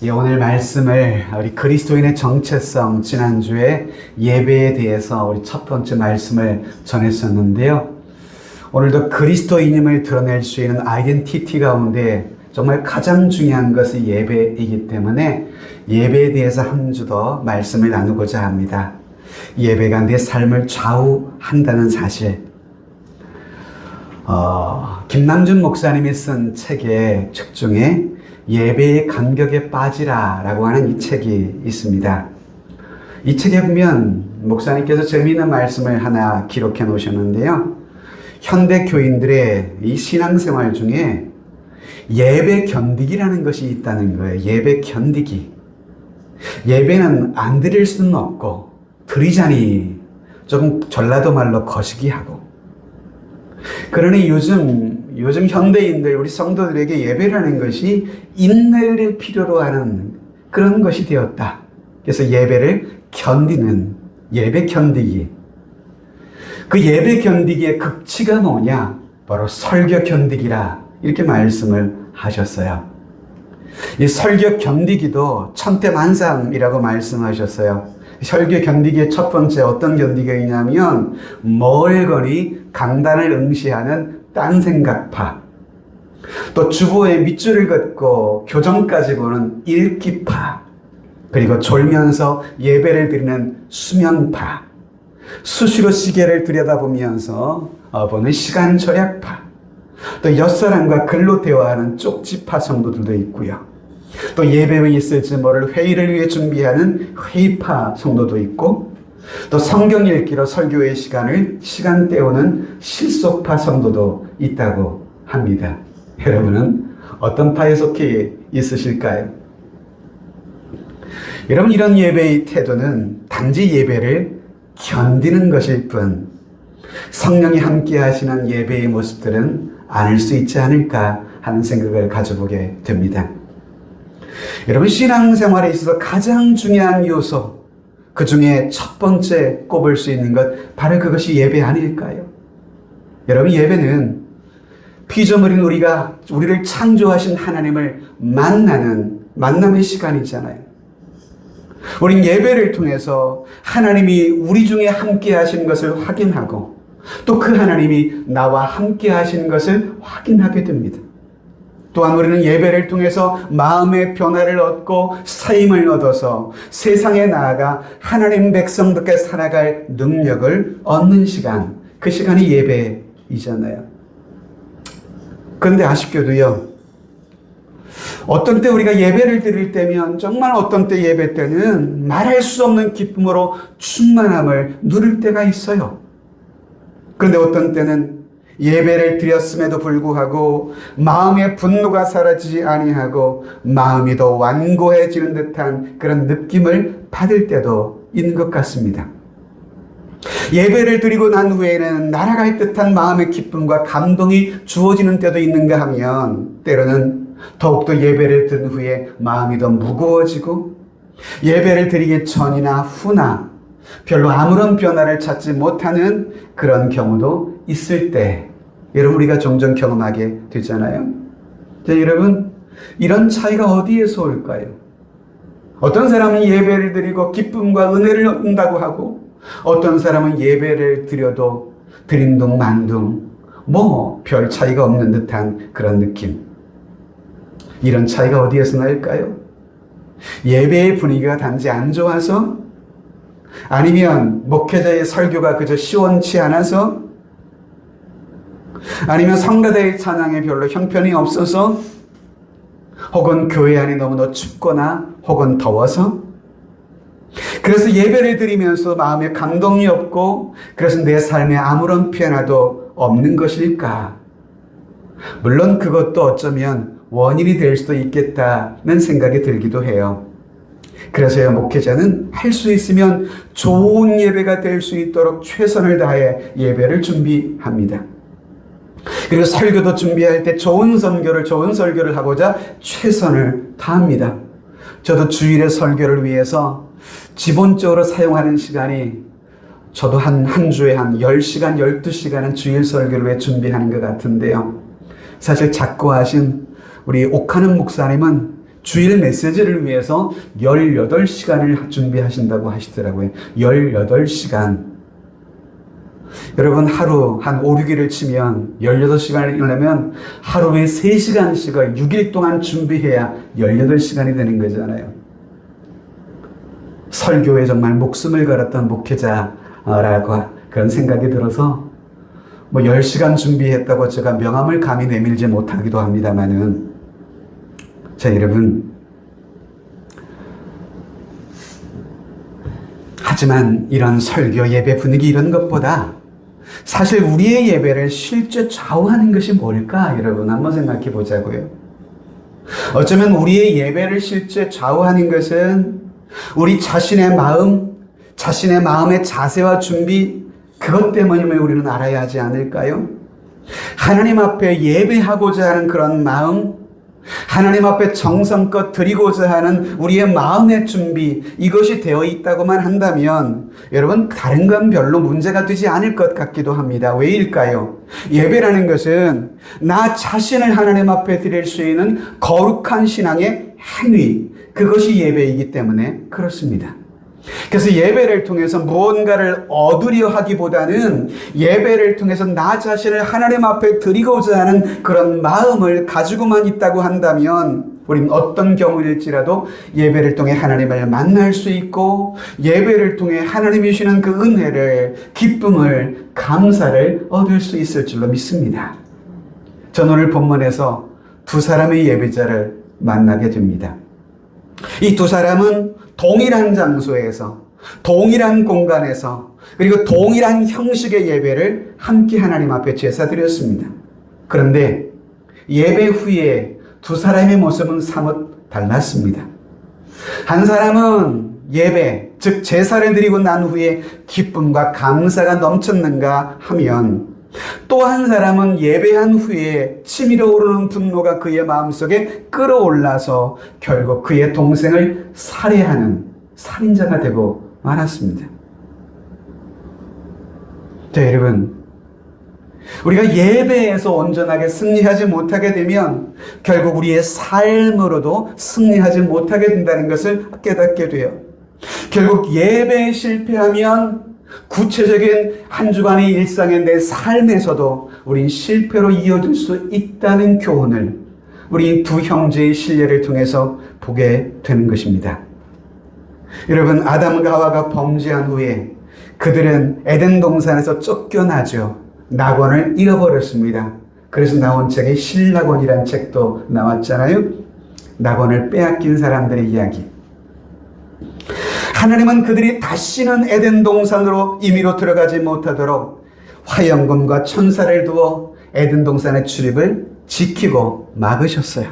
오늘 말씀을 우리 그리스도인의 정체성 지난주에 예배에 대해서 우리 첫 번째 말씀을 전했었는데요. 오늘도 그리스도인임을 드러낼 수 있는 아이덴티티 가운데 정말 가장 중요한 것이 예배이기 때문에 예배에 대해서 한 주 더 말씀을 나누고자 합니다. 예배가 내 삶을 좌우한다는 사실. 김남준 목사님이 쓴 책의 책 중에 예배의 간격에 빠지라 라고 하는 이 책이 있습니다. 이 책에 보면 목사님께서 재미있는 말씀을 하나 기록해 놓으셨는데요. 현대 교인들의 이 신앙생활 중에 예배 견디기라는 것이 있다는 거예요. 예배 견디기. 예배는 안 드릴 수는 없고 드리자니 조금 전라도 말로 거시기하고. 그러니 요즘 현대인들, 우리 성도들에게 예배라는 것이 인내를 필요로 하는 그런 것이 되었다. 그래서 예배를 견디는 예배 견디기. 그 예배 견디기의 극치가 뭐냐? 바로 설교 견디기라 이렇게 말씀을 하셨어요. 이 설교 견디기도 천태만상이라고 말씀하셨어요. 설교 견디기의 첫 번째 어떤 견디기가 있냐면 멀거니 강단을 응시하는 딴 생각파, 또 주보에 밑줄을 긋고 교정까지 보는 읽기파, 그리고 졸면서 예배를 드리는 수면파, 수시로 시계를 들여다보면서 보는 시간 절약파, 또 옆사람과 글로 대화하는 쪽지파 성도들도 있고요. 또 예배에 있을지 모를 회의를 위해 준비하는 회의파 성도도 있고, 또 성경 읽기로 설교의 시간 때우는 실속파 성도도 있다고 합니다. 여러분은 어떤 파에 속해 있으실까요? 여러분, 이런 예배의 태도는 단지 예배를 견디는 것일 뿐 성령이 함께 하시는 예배의 모습들은 아닐 수 있지 않을까 하는 생각을 가져보게 됩니다. 여러분, 신앙생활에 있어서 가장 중요한 요소, 그 중에 첫 번째 꼽을 수 있는 것, 바로 그것이 예배 아닐까요? 여러분, 예배는 피조물인 우리를 창조하신 하나님을 만나는 만남의 시간이잖아요. 우린 예배를 통해서 하나님이 우리 중에 함께 하신 것을 확인하고, 또 그 하나님이 나와 함께 하신 것을 확인하게 됩니다. 또한 우리는 예배를 통해서 마음의 변화를 얻고 사임을 얻어서 세상에 나아가 하나님 백성답게 살아갈 능력을 얻는 시간, 그 시간이 예배이잖아요. 그런데 아쉽게도요, 어떤 때 우리가 예배를 드릴 때면, 정말 어떤 때 예배 때는 말할 수 없는 기쁨으로 충만함을 누릴 때가 있어요. 그런데 어떤 때는 예배를 드렸음에도 불구하고 마음의 분노가 사라지지 아니하고 마음이 더 완고해지는 듯한 그런 느낌을 받을 때도 있는 것 같습니다. 예배를 드리고 난 후에는 날아갈 듯한 마음의 기쁨과 감동이 주어지는 때도 있는가 하면, 때로는 더욱더 예배를 든 후에 마음이 더 무거워지고, 예배를 드리기 전이나 후나 별로 아무런 변화를 찾지 못하는 그런 경우도 있을 때, 여러분, 우리가 종종 경험하게 되잖아요. 여러분, 이런 차이가 어디에서 올까요? 어떤 사람은 예배를 드리고 기쁨과 은혜를 얻는다고 하고, 어떤 사람은 예배를 드려도 드림둥만둥 별 차이가 없는 듯한 그런 느낌. 이런 차이가 어디에서 날까요? 예배의 분위기가 단지 안 좋아서? 아니면 목회자의 설교가 그저 시원치 않아서? 아니면 성가대의 찬양에 별로 형편이 없어서? 혹은 교회 안이 너무나 춥거나 혹은 더워서? 그래서 예배를 드리면서 마음에 감동이 없고, 그래서 내 삶에 아무런 변화도 없는 것일까? 물론 그것도 어쩌면 원인이 될 수도 있겠다는 생각이 들기도 해요. 그래서요, 목회자는 할 수 있으면 좋은 예배가 될 수 있도록 최선을 다해 예배를 준비합니다. 그리고 설교도 준비할 때 좋은 설교를 하고자 최선을 다합니다. 저도 주일의 설교를 위해서 기본적으로 사용하는 시간이, 저도 한 주에 한 10시간, 12시간은 주일 설교를 위해 준비하는 것 같은데요. 사실 작고하신 우리 옥하는 목사님은 주일 메시지를 위해서 18시간을 준비하신다고 하시더라고요. 18시간. 여러분, 하루 한 5, 6일을 치면 18시간을 일하려면 하루에 3시간씩을 6일 동안 준비해야 18시간이 되는 거잖아요. 설교에 정말 목숨을 걸었던 목회자라고 그런 생각이 들어서 10시간 준비했다고 제가 명함을 감히 내밀지 못하기도 합니다만은, 자, 여러분, 하지만 이런 설교, 예배 분위기 이런 것보다 사실 우리의 예배를 실제 좌우하는 것이 뭘까? 여러분, 한번 생각해 보자고요. 어쩌면 우리의 예배를 실제 좌우하는 것은 우리 자신의 마음, 자신의 마음의 자세와 준비, 그것 때문임을 우리는 알아야 하지 않을까요? 하나님 앞에 예배하고자 하는 그런 마음, 하나님 앞에 정성껏 드리고자 하는 우리의 마음의 준비, 이것이 되어 있다고만 한다면 여러분, 다른 건 별로 문제가 되지 않을 것 같기도 합니다. 왜일까요? 예배라는 것은 나 자신을 하나님 앞에 드릴 수 있는 거룩한 신앙의 행위, 그것이 예배이기 때문에 그렇습니다. 그래서 예배를 통해서 무언가를 얻으려 하기보다는 예배를 통해서 나 자신을 하나님 앞에 드리고자 하는 그런 마음을 가지고만 있다고 한다면 우리는 어떤 경우일지라도 예배를 통해 하나님을 만날 수 있고, 예배를 통해 하나님이 주시는 그 은혜를, 기쁨을, 감사를 얻을 수 있을 줄로 믿습니다. 전 오늘 본문에서 두 사람의 예배자를 만나게 됩니다. 이 두 사람은 동일한 장소에서, 동일한 공간에서, 그리고 동일한 형식의 예배를 함께 하나님 앞에 제사드렸습니다. 그런데 예배 후에 두 사람의 모습은 사뭇 달랐습니다. 한 사람은 예배, 즉 제사를 드리고 난 후에 기쁨과 감사가 넘쳤는가 하면, 또 한 사람은 예배한 후에 치밀어 오르는 분노가 그의 마음속에 끌어올라서 결국 그의 동생을 살해하는 살인자가 되고 말았습니다. 자, 여러분, 우리가 예배에서 온전하게 승리하지 못하게 되면 결국 우리의 삶으로도 승리하지 못하게 된다는 것을 깨닫게 돼요. 결국 예배에 실패하면 구체적인 한 주간의 일상의 내 삶에서도 우린 실패로 이어질 수 있다는 교훈을 우리 두 형제의 신뢰를 통해서 보게 되는 것입니다. 여러분, 아담과 하와가 범죄한 후에 그들은 에덴 동산에서 쫓겨나죠. 낙원을 잃어버렸습니다. 그래서 나온 책에 신낙원이라는 책도 나왔잖아요. 낙원을 빼앗긴 사람들의 이야기. 하나님은 그들이 다시는 에덴 동산으로 임의로 들어가지 못하도록 화영검과 천사를 두어 에덴 동산의 출입을 지키고 막으셨어요.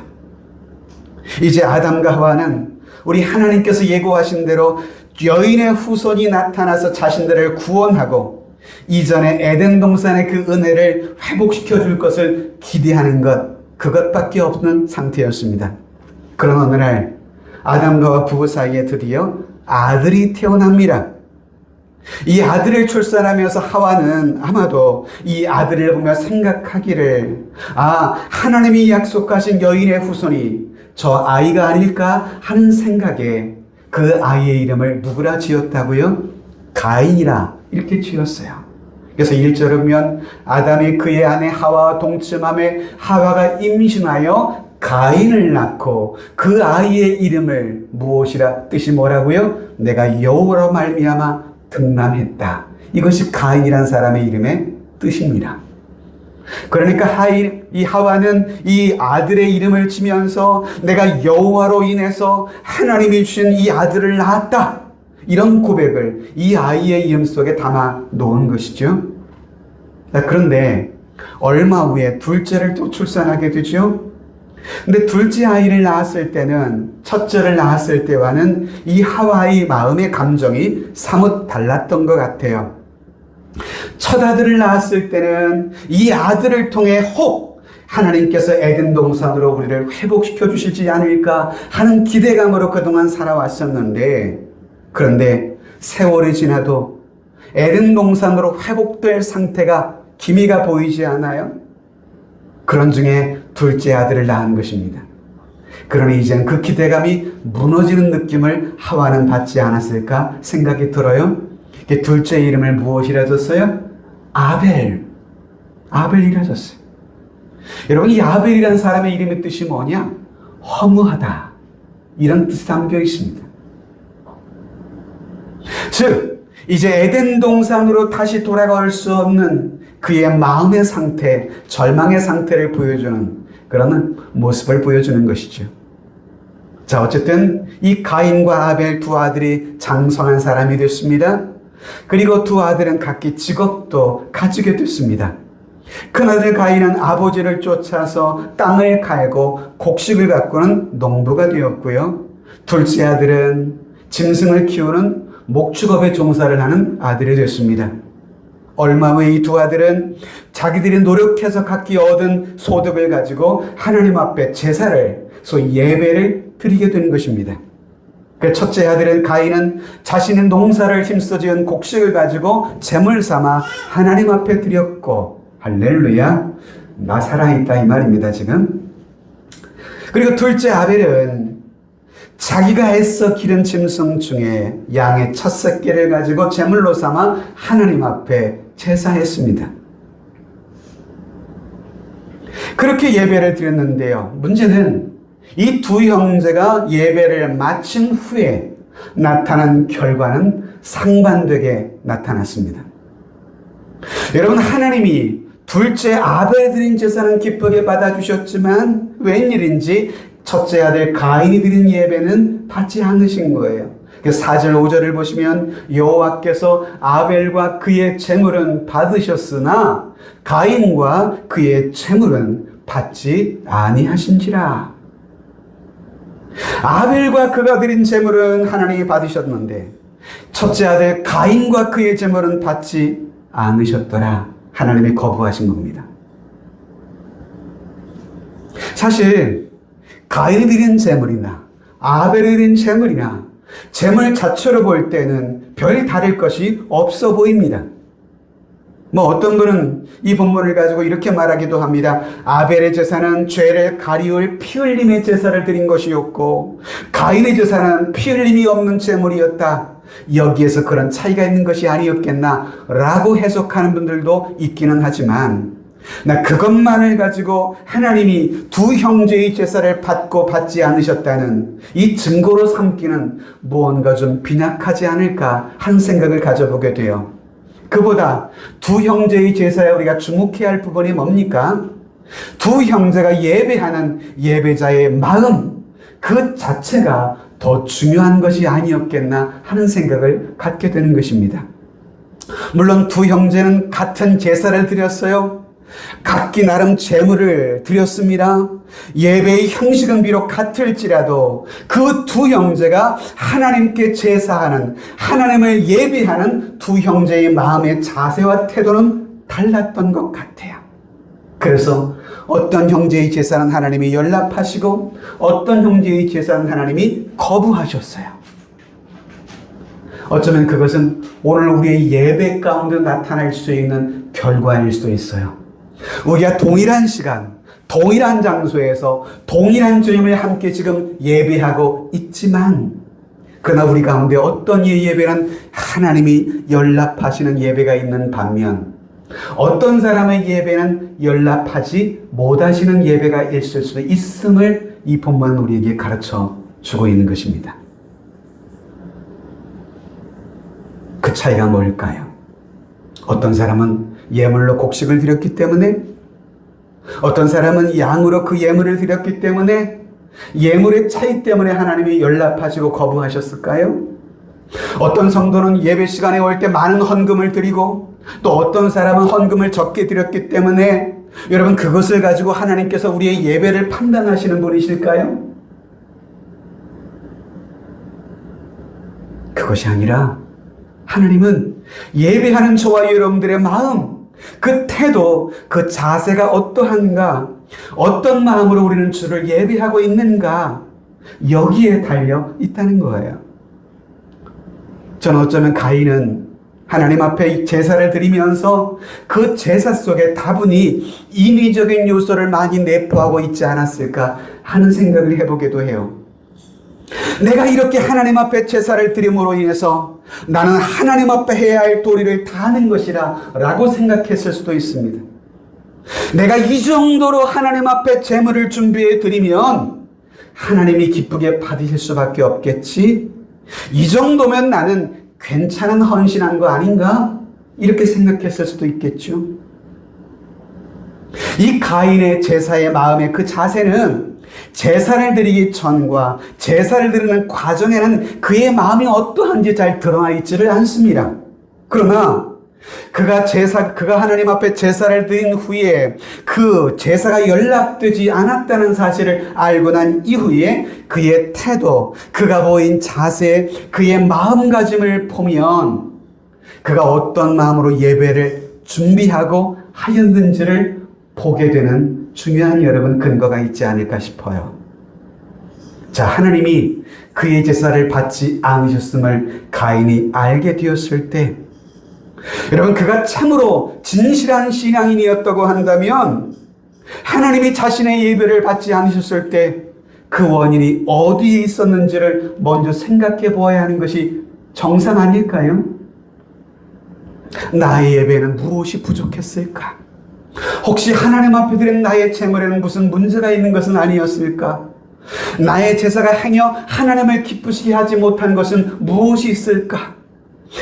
이제 아담과 하와는 우리 하나님께서 예고하신 대로 여인의 후손이 나타나서 자신들을 구원하고 이전에 에덴 동산의 그 은혜를 회복시켜 줄 것을 기대하는 것, 그것밖에 없는 상태였습니다. 그런 어느 날 아담과 하와 부부 사이에 드디어 아들이 태어납니다. 이 아들을 출산하면서 하와는 아마도 이 아들을 보며 생각하기를, 하나님이 약속하신 여인의 후손이 저 아이가 아닐까 하는 생각에 그 아이의 이름을 누구라 지었다고요? 가인이라 이렇게 지었어요. 그래서 1절을 보면 아담이 그의 아내 하와와 동침함에 하와가 임신하여 가인을 낳고 그 아이의 이름을 무엇이라, 뜻이 뭐라고요? 내가 여호와로 말미암아 등남했다. 이것이 가인이란 사람의 이름의 뜻입니다. 그러니까 이 하와는 이 아들의 이름을 지면서 내가 여호와로 인해서 하나님이 주신 이 아들을 낳았다, 이런 고백을 이 아이의 이름 속에 담아 놓은 것이죠. 그런데 얼마 후에 둘째를 또 출산하게 되죠. 근데 둘째 아이를 낳았을 때는, 첫째를 낳았을 때와는 이 하와의 마음의 감정이 사뭇 달랐던 것 같아요. 첫 아들을 낳았을 때는 이 아들을 통해 혹 하나님께서 에덴 동산으로 우리를 회복시켜 주실지 않을까 하는 기대감으로 그동안 살아왔었는데, 그런데 세월이 지나도 에덴 동산으로 회복될 상태가 기미가 보이지 않아요? 그런 중에 둘째 아들을 낳은 것입니다. 그러니 이젠 그 기대감이 무너지는 느낌을 하와는 받지 않았을까 생각이 들어요. 둘째 이름을 무엇이라 줬어요? 아벨이라 줬어요. 여러분, 이 아벨이라는 사람의 이름의 뜻이 뭐냐? 허무하다, 이런 뜻이 담겨 있습니다. 즉, 이제 에덴 동산으로 다시 돌아갈 수 없는 그의 마음의 상태, 절망의 상태를 보여주는 그런 모습을 보여주는 것이죠. 자, 어쨌든 이 가인과 아벨 두 아들이 장성한 사람이 됐습니다. 그리고 두 아들은 각기 직업도 가지게 됐습니다. 큰아들 가인은 아버지를 쫓아서 땅을 갈고 곡식을 가꾸는 농부가 되었고요. 둘째 아들은 짐승을 키우는 목축업에 종사를 하는 아들이 됐습니다. 얼마 후에 이 두 아들은 자기들이 노력해서 각기 얻은 소득을 가지고 하나님 앞에 제사를, 소위 예배를 드리게 된 것입니다. 그 첫째 아들은 가인은 자신의 농사를 힘써 지은 곡식을 가지고 제물 삼아 하나님 앞에 드렸고, 할렐루야, 나 살아있다 이 말입니다 지금. 그리고 둘째 아벨은 자기가 애써 기른 짐승 중에 양의 첫 새끼를 가지고 제물로 삼아 하나님 앞에 제사했습니다. 그렇게 예배를 드렸는데요, 문제는 이 두 형제가 예배를 마친 후에 나타난 결과는 상반되게 나타났습니다. 여러분, 하나님이 둘째 아벨 드린 제사는 기쁘게 받아주셨지만 웬일인지 첫째 아들 가인이 드린 예배는 받지 않으신 거예요. 4절 5절을 보시면 여호와께서 아벨과 그의 제물은 받으셨으나 가인과 그의 제물은 받지 아니하신지라. 아벨과 그가 드린 제물은 하나님이 받으셨는데 첫째 아들 가인과 그의 제물은 받지 않으셨더라. 하나님이 거부하신 겁니다. 사실 가인이 드린 제물이나 아벨이 드린 제물이나 제물 자체로 볼 때는 별 다를 것이 없어 보입니다. 어떤 분은 이 본문을 가지고 이렇게 말하기도 합니다. 아벨의 제사는 죄를 가리울 피 흘림의 제사를 드린 것이었고 가인의 제사는 피 흘림이 없는 제물이었다. 여기에서 그런 차이가 있는 것이 아니었겠나 라고 해석하는 분들도 있기는 하지만, 그것만을 가지고 하나님이 두 형제의 제사를 받고 받지 않으셨다는 이 증거로 삼기는 무언가 좀 빈약하지 않을까 하는 생각을 가져보게 돼요. 그보다 두 형제의 제사에 우리가 주목해야 할 부분이 뭡니까? 두 형제가 예배하는 예배자의 마음, 그 자체가 더 중요한 것이 아니었겠나 하는 생각을 갖게 되는 것입니다. 물론 두 형제는 같은 제사를 드렸어요. 각기 나름 제물을 드렸습니다. 예배의 형식은 비록 같을지라도 그 두 형제가 하나님께 제사하는, 하나님을 예배하는 두 형제의 마음의 자세와 태도는 달랐던 것 같아요. 그래서 어떤 형제의 제사는 하나님이 연락하시고 어떤 형제의 제사는 하나님이 거부하셨어요. 어쩌면 그것은 오늘 우리의 예배 가운데 나타날 수 있는 결과일 수도 있어요. 우리가 동일한 시간, 동일한 장소에서 동일한 주님을 함께 지금 예배하고 있지만, 그러나 우리 가운데 어떤 예배는 하나님이 연락하시는 예배가 있는 반면 어떤 사람의 예배는 연락하지 못하시는 예배가 있을 수도 있음을 이 본문은 우리에게 가르쳐 주고 있는 것입니다. 그 차이가 뭘까요? 어떤 사람은 예물로 곡식을 드렸기 때문에, 어떤 사람은 양으로 그 예물을 드렸기 때문에, 예물의 차이 때문에 하나님이 연락하시고 거부하셨을까요? 어떤 성도는 예배 시간에 올 때 많은 헌금을 드리고, 또 어떤 사람은 헌금을 적게 드렸기 때문에, 여러분, 그것을 가지고 하나님께서 우리의 예배를 판단하시는 분이실까요? 그것이 아니라 하나님은 예배하는 저와 여러분들의 마음, 그 태도, 그 자세가 어떠한가, 어떤 마음으로 우리는 주를 예배하고 있는가, 여기에 달려 있다는 거예요. 저는 어쩌면 가인은 하나님 앞에 제사를 드리면서 그 제사 속에 다분히 인위적인 요소를 많이 내포하고 있지 않았을까 하는 생각을 해보기도 해요. 내가 이렇게 하나님 앞에 제사를 드림으로 인해서 나는 하나님 앞에 해야 할 도리를 다하는 것이라 라고 생각했을 수도 있습니다. 내가 이 정도로 하나님 앞에 제물을 준비해 드리면 하나님이 기쁘게 받으실 수밖에 없겠지. 이 정도면 나는 괜찮은 헌신한 거 아닌가? 이렇게 생각했을 수도 있겠죠. 이 가인의 제사의 마음의 그 자세는 제사를 드리기 전과 제사를 드리는 과정에는 그의 마음이 어떠한지 잘 드러나 있지를 않습니다. 그러나 그가 하나님 앞에 제사를 드린 후에 그 제사가 연락되지 않았다는 사실을 알고 난 이후에 그의 태도, 그가 보인 자세, 그의 마음가짐을 보면 그가 어떤 마음으로 예배를 준비하고 하였는지를 보게 되는 중요한 여러분 근거가 있지 않을까 싶어요. 자, 하나님이 그의 제사를 받지 않으셨음을 가인이 알게 되었을 때, 여러분, 그가 참으로 진실한 신앙인이었다고 한다면 하나님이 자신의 예배를 받지 않으셨을 때 그 원인이 어디에 있었는지를 먼저 생각해 보아야 하는 것이 정상 아닐까요? 나의 예배는 무엇이 부족했을까? 혹시 하나님 앞에 드린 나의 제물에는 무슨 문제가 있는 것은 아니었을까? 나의 제사가 행여 하나님을 기쁘시게 하지 못한 것은 무엇이 있을까?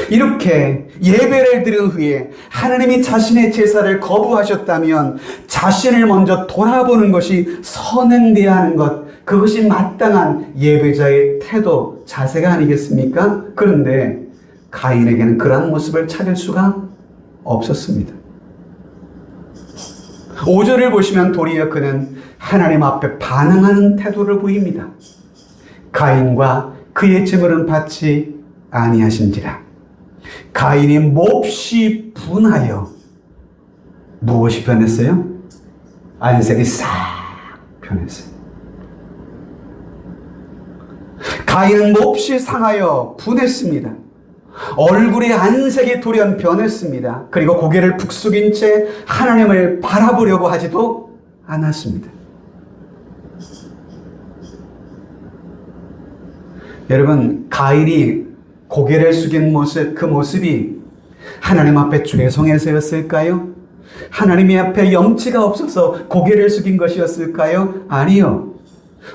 이렇게 예배를 드린 후에 하나님이 자신의 제사를 거부하셨다면 자신을 먼저 돌아보는 것이 선행되어야 하는 것, 그것이 마땅한 예배자의 태도, 자세가 아니겠습니까? 그런데 가인에게는 그러한 모습을 찾을 수가 없었습니다. 5절을 보시면 도리어 그는 하나님 앞에 반항하는 태도를 보입니다. 가인과 그의 제물은 받지 아니하신지라. 가인이 몹시 분하여 무엇이 변했어요? 안색이 싹 변했어요. 가인은 몹시 상하여 분했습니다. 얼굴의 안색이 돌연 변했습니다. 그리고 고개를 북숙인 채 하나님을 바라보려고 하지도 않았습니다. 여러분, 가인이 고개를 숙인 모습, 그 모습이 하나님 앞에 죄송해서였을까요? 하나님 앞에 염치가 없어서 고개를 숙인 것이었을까요? 아니요.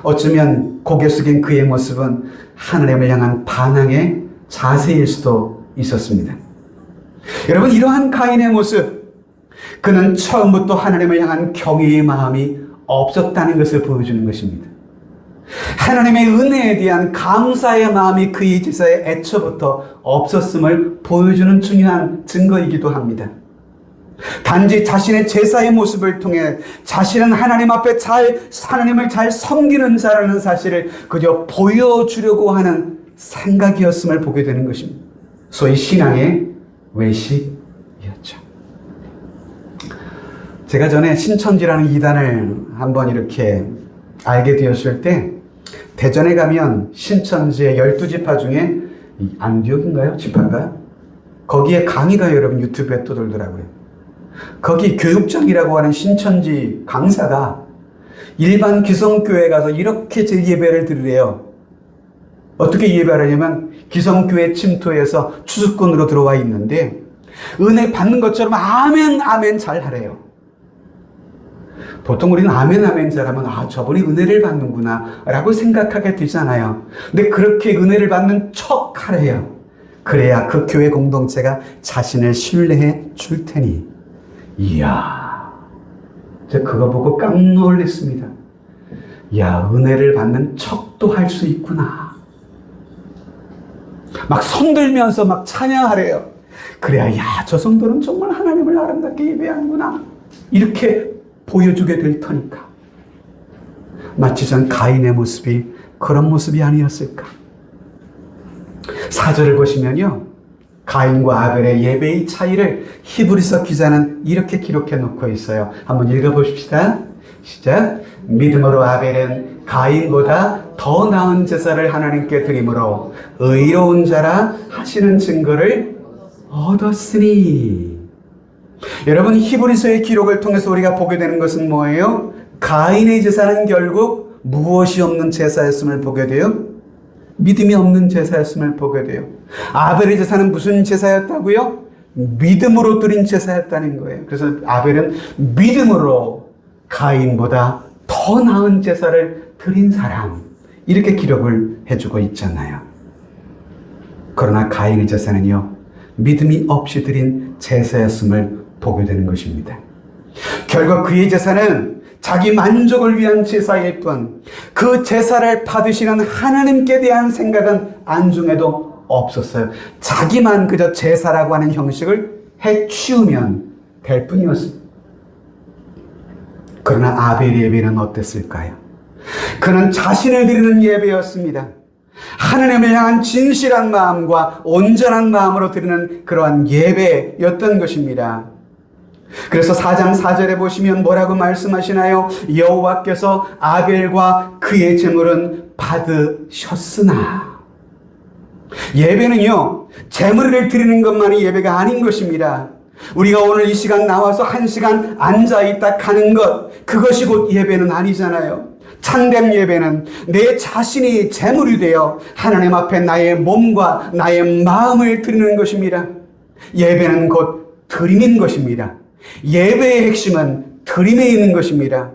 어쩌면 고개 숙인 그의 모습은 하나님을 향한 반항의 자세일 수도 있었습니다. 여러분, 이러한 가인의 모습, 그는 처음부터 하나님을 향한 경외의 마음이 없었다는 것을 보여주는 것입니다. 하나님의 은혜에 대한 감사의 마음이 그의 제사에 애초부터 없었음을 보여주는 중요한 증거이기도 합니다. 단지 자신의 제사의 모습을 통해 자신은 하나님 앞에 하나님을 잘 섬기는 자라는 사실을 그저 보여주려고 하는 생각이었음을 보게 되는 것입니다. 소위 신앙의 외식이었죠. 제가 전에 신천지라는 이단을 한번 이렇게 알게 되었을 때, 대전에 가면 신천지의 12지파 중에 안디옥인가요? 지파인가요? 거기에 강의가 여러분 유튜브에 떠돌더라고요. 거기 교육장이라고 하는 신천지 강사가 일반 기성교회 가서 이렇게 제 예배를 드리래요. 어떻게 예배를 하냐면 기성교회 침투해서 추수꾼으로 들어와 있는데 은혜 받는 것처럼 아멘 아멘 잘 하래요. 보통 우리는 아멘 아멘 잘하면 저분이 은혜를 받는구나 라고 생각하게 되잖아요. 근데 그렇게 은혜를 받는 척 하래요. 그래야 그 교회 공동체가 자신을 신뢰해 줄 테니. 이야, 제가 그거 보고 깜짝 놀랐습니다. 이야, 은혜를 받는 척도 할 수 있구나. 막 손들면서 막 찬양하래요. 그래야, 저 성도는 정말 하나님을 아름답게 예배하는구나. 이렇게 보여주게 될 터니까. 마치 전 가인의 모습이 그런 모습이 아니었을까. 4절을 보시면요, 가인과 아벨의 예배의 차이를 히브리서 기자는 이렇게 기록해 놓고 있어요. 한번 읽어보십시다. 시작. 믿음으로 아벨은 가인보다 더 나은 제사를 하나님께 드림으로 의로운 자라 하시는 증거를 얻었으니. 여러분, 히브리서의 기록을 통해서 우리가 보게 되는 것은 뭐예요? 가인의 제사는 결국 무엇이 없는 제사였음을 보게 돼요? 믿음이 없는 제사였음을 보게 돼요. 아벨의 제사는 무슨 제사였다고요? 믿음으로 드린 제사였다는 거예요. 그래서 아벨은 믿음으로 가인보다 더 나은 제사를 드린 사람, 이렇게 기록을 해주고 있잖아요. 그러나 가인의 제사는요, 믿음이 없이 드린 제사였음을 보게 되는 것입니다. 결국 그의 제사는 자기 만족을 위한 제사일 뿐, 그 제사를 받으시는 하나님께 대한 생각은 안중에도 없었어요. 자기만 그저 제사라고 하는 형식을 해치우면 될 뿐이었습니다. 그러나 아벨의 예배는 어땠을까요? 그는 자신을 드리는 예배였습니다. 하나님을 향한 진실한 마음과 온전한 마음으로 드리는 그러한 예배였던 것입니다. 그래서 4장 4절에 보시면 뭐라고 말씀하시나요? 여호와께서 아벨과 그의 제물은 받으셨으나. 예배는요, 제물을 드리는 것만이 예배가 아닌 것입니다. 우리가 오늘 이 시간 나와서 1시간 앉아있다 가는 것, 그것이 곧 예배는 아니잖아요. 참된 예배는 내 자신이 제물이 되어 하나님 앞에 나의 몸과 나의 마음을 드리는 것입니다. 예배는 곧 드리는 것입니다. 예배의 핵심은 드림에 있는 것입니다.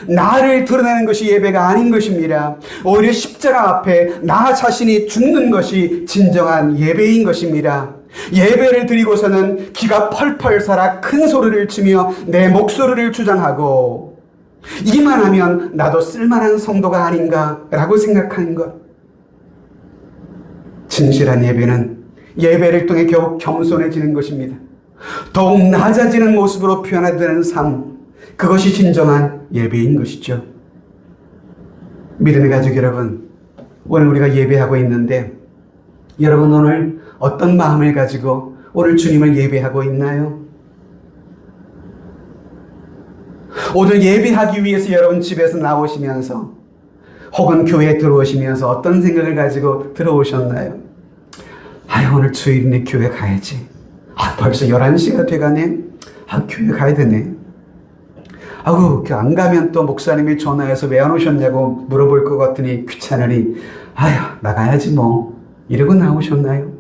나를 드러내는 것이 예배가 아닌 것입니다. 오히려 십자가 앞에 나 자신이 죽는 것이 진정한 예배인 것입니다. 예배를 드리고서는 기가 펄펄 솟아 큰 소리를 치며 내 목소리를 주장하고, 이만 하면 나도 쓸만한 성도가 아닌가라고 생각하는 것. 진실한 예배는 예배를 통해 겨우 겸손해지는 것입니다. 더욱 낮아지는 모습으로 표현되는 삶, 그것이 진정한 예배인 것이죠. 믿음의 가족 여러분, 오늘 우리가 예배하고 있는데 여러분 오늘 어떤 마음을 가지고 오늘 주님을 예배하고 있나요? 오늘 예배하기 위해서 여러분 집에서 나오시면서 혹은 교회에 들어오시면서 어떤 생각을 가지고 들어오셨나요? 오늘 주일이네, 교회 가야지. 벌써 11시가 돼가네. 교회 가야 되네. 안 가면 또 목사님이 전화해서 왜 안 오셨냐고 물어볼 것 같으니 귀찮으니 나가야지 뭐, 이러고 나오셨나요?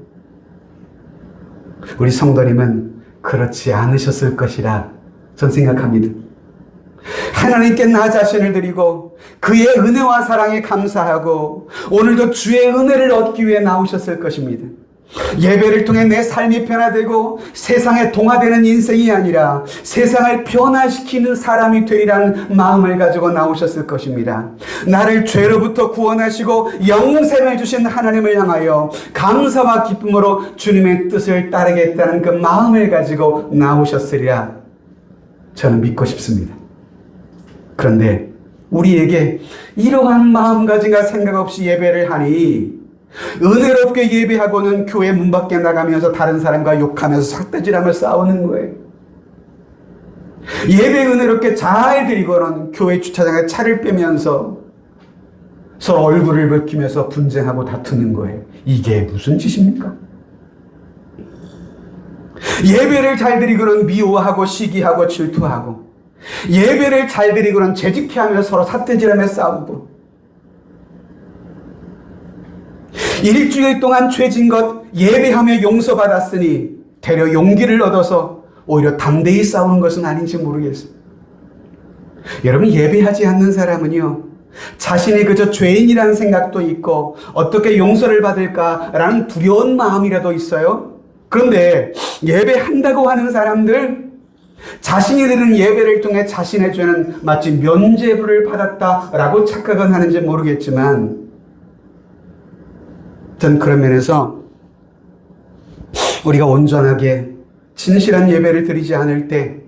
우리 성도님은 그렇지 않으셨을 것이라 전 생각합니다. 하나님께 나 자신을 드리고 그의 은혜와 사랑에 감사하고 오늘도 주의 은혜를 얻기 위해 나오셨을 것입니다. 예배를 통해 내 삶이 변화되고 세상에 동화되는 인생이 아니라 세상을 변화시키는 사람이 되리라는 마음을 가지고 나오셨을 것입니다. 나를 죄로부터 구원하시고 영생을 주신 하나님을 향하여 감사와 기쁨으로 주님의 뜻을 따르겠다는 그 마음을 가지고 나오셨으리라 저는 믿고 싶습니다. 그런데 우리에게 이러한 마음가짐과 생각 없이 예배를 하니 은혜롭게 예배하고는 교회 문 밖에 나가면서 다른 사람과 욕하면서 삭대질하며 싸우는 거예요. 예배 은혜롭게 잘 드리고는 교회 주차장에 차를 빼면서 서로 얼굴을 붉히면서 분쟁하고 다투는 거예요. 이게 무슨 짓입니까? 예배를 잘 드리고는 미워하고 시기하고 질투하고, 예배를 잘 드리고는 재직해하며 서로 삿대질하며 싸우고, 일주일 동안 죄진 것 예배하며 용서받았으니 되려 용기를 얻어서 오히려 담대히 싸우는 것은 아닌지 모르겠어요. 여러분, 예배하지 않는 사람은요, 자신이 그저 죄인이라는 생각도 있고 어떻게 용서를 받을까라는 두려운 마음이라도 있어요. 그런데 예배한다고 하는 사람들, 자신이 드리는 예배를 통해 자신의 죄는 마치 면죄부를 받았다라고 착각은 하는지 모르겠지만, 전 그런 면에서 우리가 온전하게 진실한 예배를 드리지 않을 때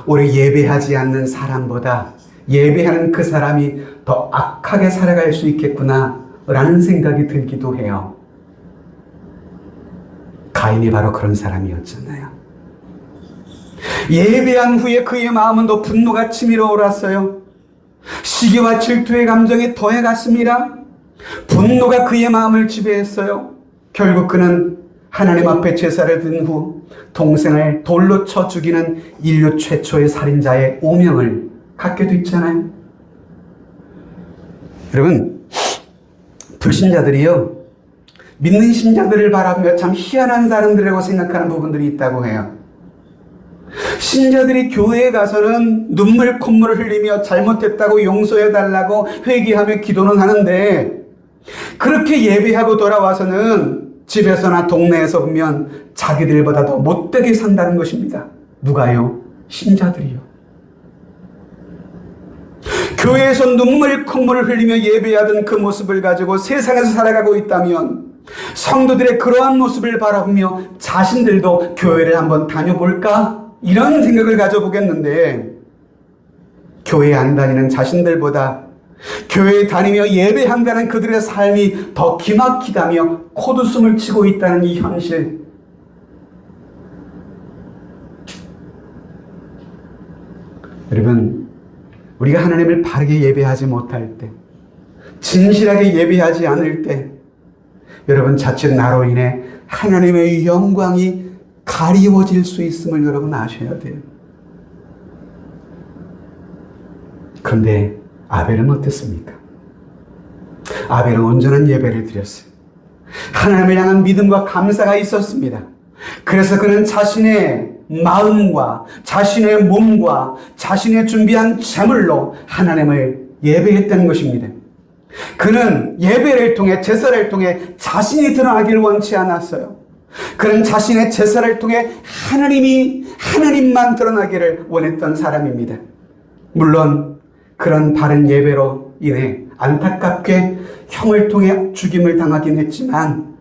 오히려 예배하지 않는 사람보다 예배하는 그 사람이 더 악하게 살아갈 수 있겠구나라는 생각이 들기도 해요. 가인이 바로 그런 사람이었잖아요. 예배한 후에 그의 마음은 더 분노가 치밀어 오랐어요. 시기와 질투의 감정이 더해갔습니다. 분노가 그의 마음을 지배했어요. 결국 그는 하나님 앞에 제사를 드린 후 동생을 돌로 쳐 죽이는 인류 최초의 살인자의 오명을 갖게 됐잖아요. 여러분, 불신자들이요, 믿는 신자들을 바라보며 참 희한한 사람들이라고 생각하는 부분들이 있다고 해요. 신자들이 교회에 가서는 눈물 콧물을 흘리며 잘못했다고 용서해달라고 회개하며 기도는 하는데, 그렇게 예배하고 돌아와서는 집에서나 동네에서 보면 자기들보다 더 못되게 산다는 것입니다. 누가요? 신자들이요. 교회에서 눈물 콧물을 흘리며 예배하던 그 모습을 가지고 세상에서 살아가고 있다면, 성도들의 그러한 모습을 바라보며 자신들도 교회를 한번 다녀볼까? 이런 생각을 가져보겠는데, 교회에 안 다니는 자신들보다 교회에 다니며 예배한다는 그들의 삶이 더 기막히다며 코웃음을 치고 있다는 이 현실. 여러분, 우리가 하나님을 바르게 예배하지 못할 때, 진실하게 예배하지 않을 때, 여러분 자칫 나로 인해 하나님의 영광이 가리워질 수 있음을 여러분 아셔야 돼요. 그런데 아벨은 어땠습니까? 아벨은 온전한 예배를 드렸어요. 하나님을 향한 믿음과 감사가 있었습니다. 그래서 그는 자신의 마음과 자신의 몸과 자신의 준비한 제물로 하나님을 예배했다는 것입니다. 그는 예배를 통해, 제사를 통해 자신이 드러나기를 원치 않았어요. 그는 자신의 제사를 통해 하나님만 드러나기를 원했던 사람입니다. 물론 그런 바른 예배로 인해 안타깝게 형을 통해 죽임을 당하긴 했지만,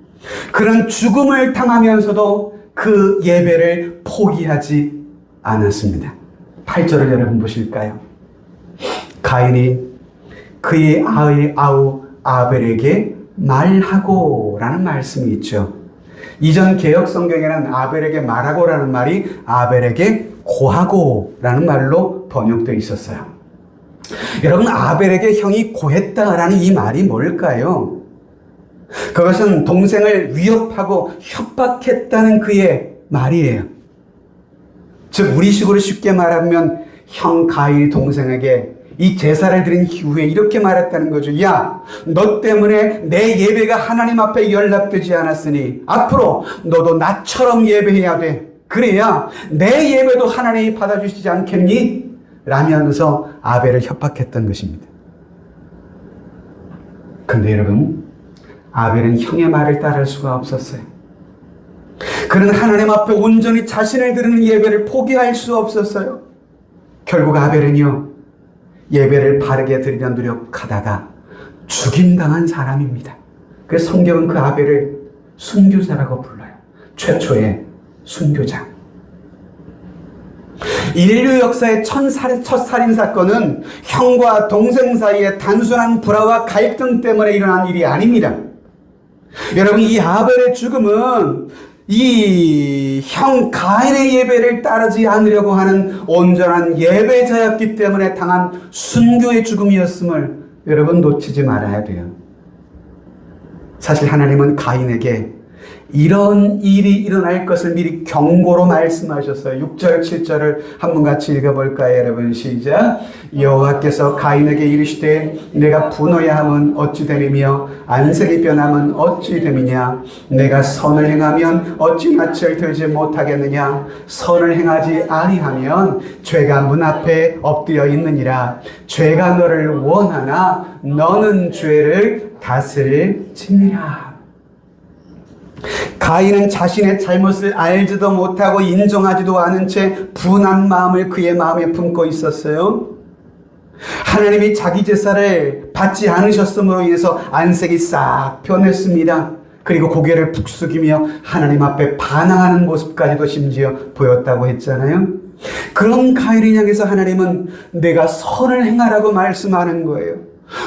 그런 죽음을 당하면서도 그 예배를 포기하지 않았습니다. 8절을 여러분 보실까요? 가인이 그의 아우 아벨에게 말하고 라는 말씀이 있죠. 이전 개역 성경에는 아벨에게 말하고 라는 말이 아벨에게 고하고 라는 말로 번역되어 있었어요. 여러분, 아벨에게 형이 고했다라는 이 말이 뭘까요? 그것은 동생을 위협하고 협박했다는 그의 말이에요. 즉, 우리식으로 쉽게 말하면 형 가인이 동생에게 이 제사를 드린 이후에 이렇게 말했다는 거죠. 야, 너 때문에 내 예배가 하나님 앞에 연락되지 않았으니 앞으로 너도 나처럼 예배해야 돼. 그래야 내 예배도 하나님이 받아주시지 않겠니? 라면서 아벨을 협박했던 것입니다. 근데 여러분, 아벨은 형의 말을 따를 수가 없었어요. 그는 하나님 앞에 온전히 자신을 드리는 예배를 포기할 수 없었어요. 결국 아벨은요, 예배를 바르게 드리려 노력하다가 죽임당한 사람입니다. 그래서 성경은 그 아벨을 순교자라고 불러요. 최초의 순교자. 인류 역사의 첫 살인 사건은 형과 동생 사이의 단순한 불화와 갈등 때문에 일어난 일이 아닙니다. 여러분, 이 아벨의 죽음은 이 형 가인의 예배를 따르지 않으려고 하는 온전한 예배자였기 때문에 당한 순교의 죽음이었음을 여러분 놓치지 말아야 돼요. 사실 하나님은 가인에게 이런 일이 일어날 것을 미리 경고로 말씀하셨어요. 6절, 7절을 한번 같이 읽어볼까요, 여러분? 시작. 여호와께서 가인에게 이르시되 내가 분노야 함은 어찌 됨이며 안색이 변함은 어찌 됨이냐. 내가 선을 행하면 어찌 낯을 들지 못하겠느냐. 선을 행하지 아니하면 죄가 문 앞에 엎드려 있느니라. 죄가 너를 원하나 너는 죄를 다스릴지니라. 가인은 자신의 잘못을 알지도 못하고 인정하지도 않은 채 분한 마음을 그의 마음에 품고 있었어요. 하나님이 자기 제사를 받지 않으셨음으로 인해서 안색이 싹 변했습니다. 그리고 고개를 푹 숙이며 하나님 앞에 반항하는 모습까지도 심지어 보였다고 했잖아요. 그런 가인을 향해서 하나님은 내가 선을 행하라고 말씀하는 거예요.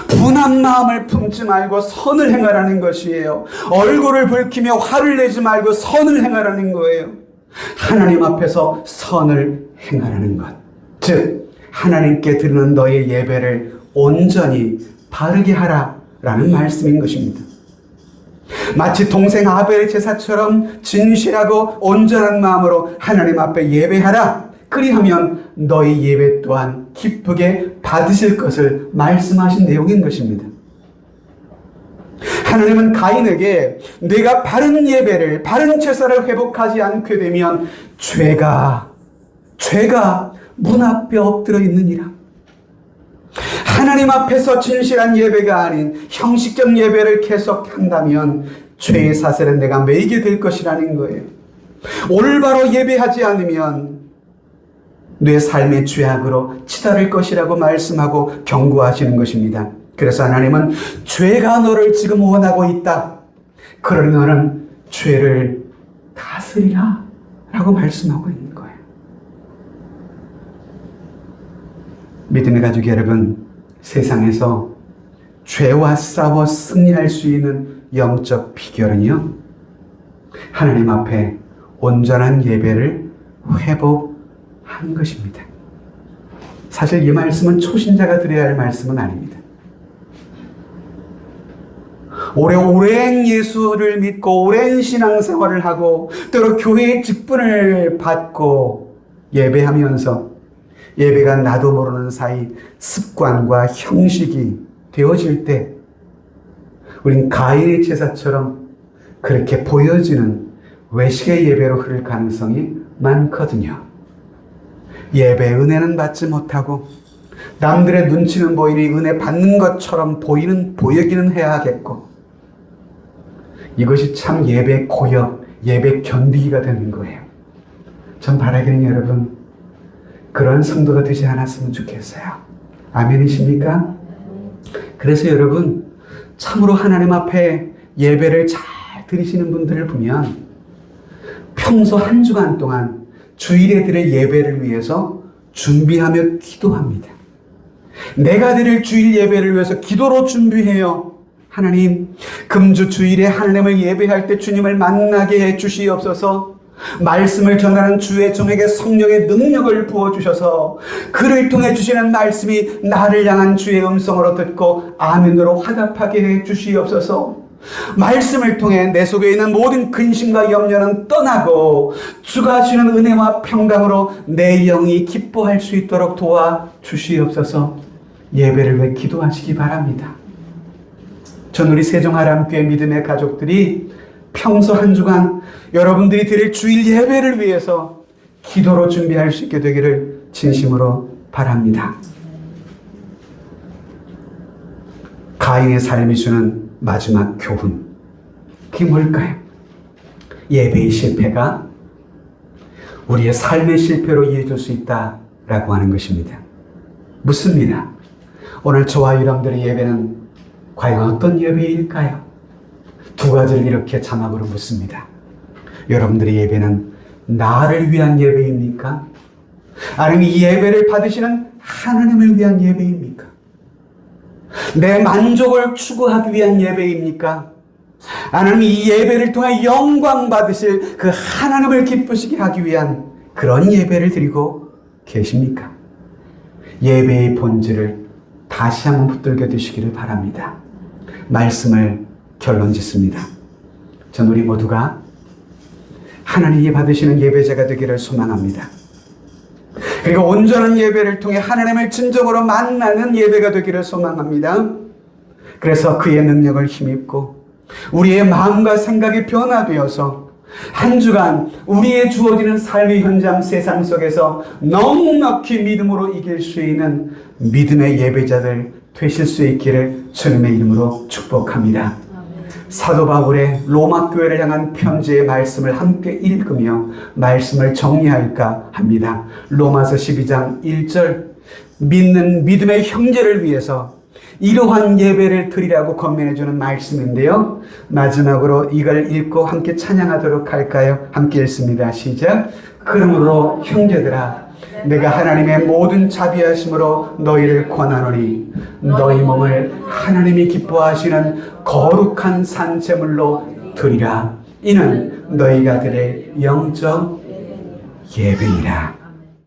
분한 마음을 품지 말고 선을 행하라는 것이에요. 얼굴을 붉히며 화를 내지 말고 선을 행하라는 거예요. 하나님 앞에서 선을 행하라는 것. 즉, 하나님께 드리는 너의 예배를 온전히 바르게 하라라는 말씀인 것입니다. 마치 동생 아벨의 제사처럼 진실하고 온전한 마음으로 하나님 앞에 예배하라. 그리하면 너희 예배 또한 기쁘게 받으실 것을 말씀하신 내용인 것입니다. 하나님은 가인에게 내가 바른 예배를, 바른 제사를 회복하지 않게 되면 죄가 문 앞에 엎드려 있느니라. 하나님 앞에서 진실한 예배가 아닌 형식적 예배를 계속한다면 죄의 사슬은 내가 매이게 될 것이라는 거예요. 올바로 예배하지 않으면 내 삶의 죄악으로 치달을 것이라고 말씀하고 경고하시는 것입니다. 그래서 하나님은 죄가 너를 지금 원하고 있다. 그러니 너는 죄를 다스리라 라고 말씀하고 있는 거예요. 믿음의 가족 여러분, 세상에서 죄와 싸워 승리할 수 있는 영적 비결은요, 하나님 앞에 온전한 예배를 회복하는 것입니다. 사실 이 말씀은 초신자가 드려야 할 말씀은 아닙니다. 오랜 예수를 믿고 오랜 신앙생활을 하고 때로 교회의 직분을 받고 예배하면서 예배가 나도 모르는 사이 습관과 형식이 되어질 때 우린 가인의 제사처럼 그렇게 보여지는 외식의 예배로 흐를 가능성이 많거든요. 예배 은혜는 받지 못하고 남들의 눈치는 보이니 은혜 받는 것처럼 보이기는 해야겠고, 이것이 참 예배 고역, 예배 견디기가 되는 거예요. 전 바라기는 여러분, 그런 성도가 되지 않았으면 좋겠어요. 아멘이십니까? 그래서 여러분, 참으로 하나님 앞에 예배를 잘 드리시는 분들을 보면 평소 한 주간 동안 주일에 드릴 예배를 위해서 준비하며 기도합니다. 내가 드릴 주일 예배를 위해서 기도로 준비해요. 하나님, 금주 주일에 하나님을 예배할 때 주님을 만나게 해 주시옵소서. 말씀을 전하는 주의 종에게 성령의 능력을 부어주셔서 그를 통해 주시는 말씀이 나를 향한 주의 음성으로 듣고 아멘으로 화답하게 해 주시옵소서. 말씀을 통해 내 속에 있는 모든 근심과 염려는 떠나고 주가 주시는 은혜와 평강으로 내 영이 기뻐할 수 있도록 도와주시옵소서. 예배를 위해 기도하시기 바랍니다. 전 우리 세종하람교회 믿음의 가족들이 평소 한 주간 여러분들이 드릴 주일 예배를 위해서 기도로 준비할 수 있게 되기를 진심으로 바랍니다. 가인의 삶이 주는 마지막 교훈, 그게 뭘까요? 예배의 실패가 우리의 삶의 실패로 이어질 수 있다라고 하는 것입니다. 묻습니다. 오늘 저와 여러분들의 예배는 과연 어떤 예배일까요? 두 가지를 이렇게 자막으로 묻습니다. 여러분들의 예배는 나를 위한 예배입니까? 아니면 이 예배를 받으시는 하나님을 위한 예배입니까? 내 만족을 추구하기 위한 예배입니까? 아니면 이 예배를 통해 영광 받으실 그 하나님을 기쁘시게 하기 위한 그런 예배를 드리고 계십니까? 예배의 본질을 다시 한번 붙들게 되시기를 바랍니다. 말씀을 결론 짓습니다. 전 우리 모두가 하나님이 받으시는 예배자가 되기를 소망합니다. 그리고 온전한 예배를 통해 하나님을 진정으로 만나는 예배가 되기를 소망합니다. 그래서 그의 능력을 힘입고 우리의 마음과 생각이 변화되어서 한 주간 우리의 주어지는 삶의 현장 세상 속에서 넉넉히 믿음으로 이길 수 있는 믿음의 예배자들 되실 수 있기를 주님의 이름으로 축복합니다. 사도 바울의 로마 교회를 향한 편지의 말씀을 함께 읽으며 말씀을 정리할까 합니다. 로마서 12장 1절, 믿는 믿음의 형제를 위해서 이러한 예배를 드리라고 권면해주는 말씀인데요. 마지막으로 이걸 읽고 함께 찬양하도록 할까요? 함께 읽습니다. 시작. 그러므로 형제들아, 내가 하나님의 모든 자비하심으로 너희를 권하노니 너희 몸을 하나님이 기뻐하시는 거룩한 산제물로 드리라. 이는 너희가 드릴 영적 예배이라.